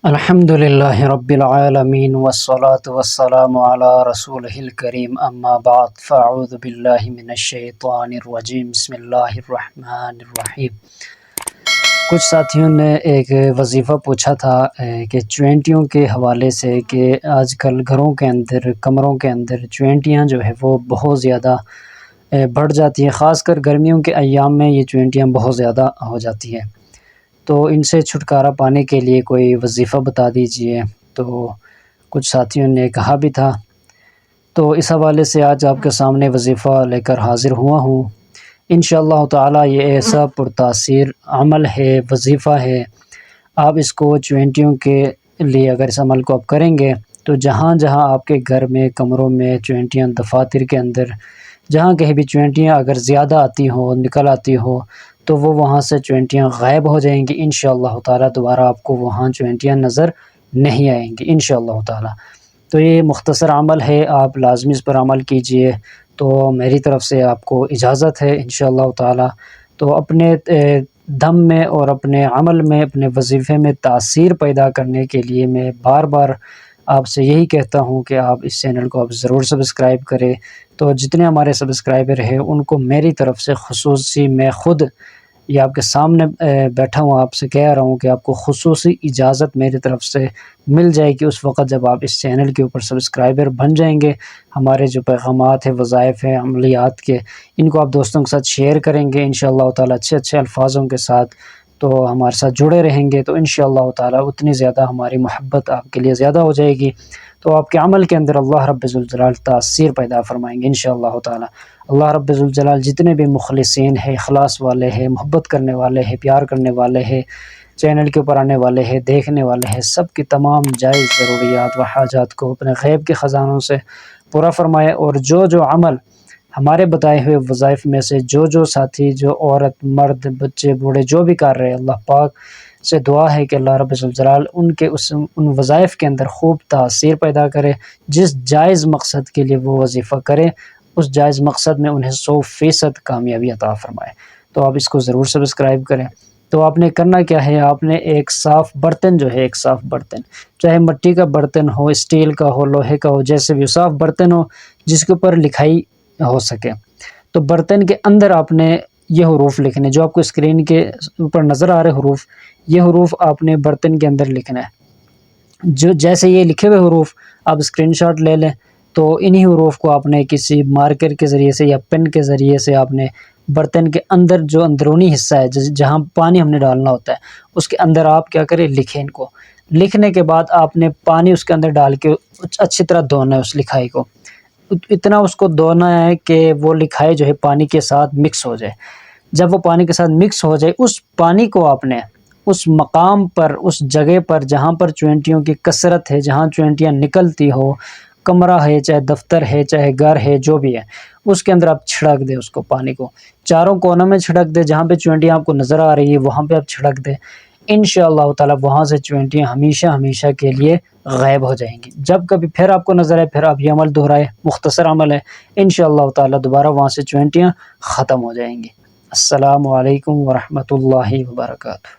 الحمد للہ رب العالمین والصلاة والسلام علی رسولہ الکریم اما بعد فاعوذ باللہ من الشیطان الرجیم بسم اللہ الرحمن الرحیم۔ کچھ ساتھیوں نے ایک وظیفہ پوچھا تھا کہ چوینٹیوں کے حوالے سے کہ آج کل گھروں کے اندر کمروں کے اندر چوینٹیاں جو ہے وہ بہت زیادہ بڑھ جاتی ہیں، خاص کر گرمیوں کے ایام میں یہ چوینٹیاں بہت زیادہ ہو جاتی ہیں، تو ان سے چھٹکارا پانے کے لیے کوئی وظیفہ بتا دیجئے۔ تو کچھ ساتھیوں نے کہا بھی تھا، تو اس حوالے سے آج آپ کے سامنے وظیفہ لے کر حاضر ہوا ہوں۔ انشاءاللہ تعالی یہ ایسا پرتاثیر عمل ہے، وظیفہ ہے، آپ اس کو چوینٹیوں کے لیے اگر اس عمل کو آپ کریں گے تو جہاں جہاں آپ کے گھر میں کمروں میں چوینٹیاں، دفاتر کے اندر جہاں کہیں بھی چوینٹیاں اگر زیادہ آتی ہوں، نکل آتی ہو، تو وہ وہاں سے چوینٹیاں غائب ہو جائیں گی انشاءاللہ تعالی۔ دوبارہ آپ کو وہاں چوینٹیاں نظر نہیں آئیں گی انشاءاللہ تعالی۔ تو یہ مختصر عمل ہے، آپ لازمی اس پر عمل کیجئے، تو میری طرف سے آپ کو اجازت ہے انشاءاللہ تعالی۔ تو اپنے دم میں اور اپنے عمل میں، اپنے وظیفے میں تاثیر پیدا کرنے کے لیے میں بار بار آپ سے یہی کہتا ہوں کہ آپ اس چینل کو آپ ضرور سبسکرائب کریں۔ تو جتنے ہمارے سبسکرائبر ہیں ان کو میری طرف سے خصوصی، میں خود یہ آپ کے سامنے بیٹھا ہوں، آپ سے کہہ رہا ہوں کہ آپ کو خصوصی اجازت میری طرف سے مل جائے گی اس وقت جب آپ اس چینل کے اوپر سبسکرائبر بن جائیں گے۔ ہمارے جو پیغامات ہیں، وظائف ہیں، عملیات کے، ان کو آپ دوستوں کے ساتھ شیئر کریں گے انشاءاللہ تعالی اچھے اچھے الفاظوں کے ساتھ، تو ہمارے ساتھ جڑے رہیں گے، تو انشاءاللہ تعالی اتنی زیادہ ہماری محبت آپ کے لیے زیادہ ہو جائے گی، تو آپ کے عمل کے اندر اللہ رب ذوالجلال تاثیر پیدا فرمائیں گے انشاءاللہ تعالی۔ اللہ رب ذوالجلال جتنے بھی مخلصین ہیں، اخلاص والے ہیں، محبت کرنے والے ہیں، پیار کرنے والے ہیں، چینل کے اوپر آنے والے ہیں، دیکھنے والے ہیں، سب کی تمام جائز ضروریات و حاجات کو اپنے غیب کے خزانوں سے پورا فرمائے، اور جو جو عمل ہمارے بتائے ہوئے وظائف میں سے جو ساتھی، جو عورت، مرد، بچے، بوڑھے جو بھی کر رہے ہیں، اللہ پاک سے دعا ہے کہ اللہ رب ذوالجلال ان کے ان وظائف کے اندر خوب تاثیر پیدا کرے، جس جائز مقصد کے لیے وہ وظیفہ کرے اس جائز مقصد میں انہیں 100% کامیابی عطا فرمائے۔ تو آپ اس کو ضرور سبسکرائب کریں۔ تو آپ نے کرنا کیا ہے، آپ نے ایک صاف برتن جو ہے، ایک صاف برتن، چاہے مٹی کا برتن ہو، اسٹیل کا ہو، لوہے کا ہو، جیسے بھی صاف برتن ہو جس کے اوپر لکھائی ہو سکے، تو برتن کے اندر آپ نے یہ حروف لکھنے جو آپ کو اسکرین کے اوپر نظر آ رہے حروف، یہ حروف آپ نے برتن کے اندر لکھنا ہے۔ جو جیسے یہ لکھے ہوئے حروف آپ اسکرین شاٹ لے لیں، تو انہی حروف کو آپ نے کسی مارکر کے ذریعے سے یا پین کے ذریعے سے آپ نے برتن کے اندر جو اندرونی حصہ ہے جہاں پانی ہم نے ڈالنا ہوتا ہے اس کے اندر آپ کیا کریں، لکھیں ان کو۔ لکھنے کے بعد آپ نے پانی اس کے اندر ڈال کے اچھی طرح دھونا ہے اس لکھائی کو، اتنا اس کو دھونا ہے کہ وہ لکھائی جو ہے پانی کے ساتھ مکس ہو جائے۔ جب وہ پانی کے ساتھ مکس ہو جائے، اس پانی کو آپ نے اس مقام پر، اس جگہ پر جہاں پر چوینٹیوں کی کثرت ہے، جہاں چوینٹیاں نکلتی ہو، کمرہ ہے، چاہے دفتر ہے، چاہے گھر ہے، جو بھی ہے، اس کے اندر آپ چھڑک دیں اس کو، پانی کو چاروں کونوں میں چھڑک دیں، جہاں پہ چوینٹیاں آپ کو نظر آ رہی ہے وہاں پہ آپ چھڑک دیں انشاءاللہ تعالی۔ وہاں سے چوینٹیاں ہمیشہ ہمیشہ کے لیے غائب ہو جائیں گی۔ جب کبھی پھر آپ کو نظر آئے، پھر آپ یہ عمل دہرائے، مختصر عمل ہے، انشاءاللہ تعالی دوبارہ وہاں سے چوینٹیاں ختم ہو جائیں گی۔ السلام علیکم ورحمۃ اللہ وبرکاتہ۔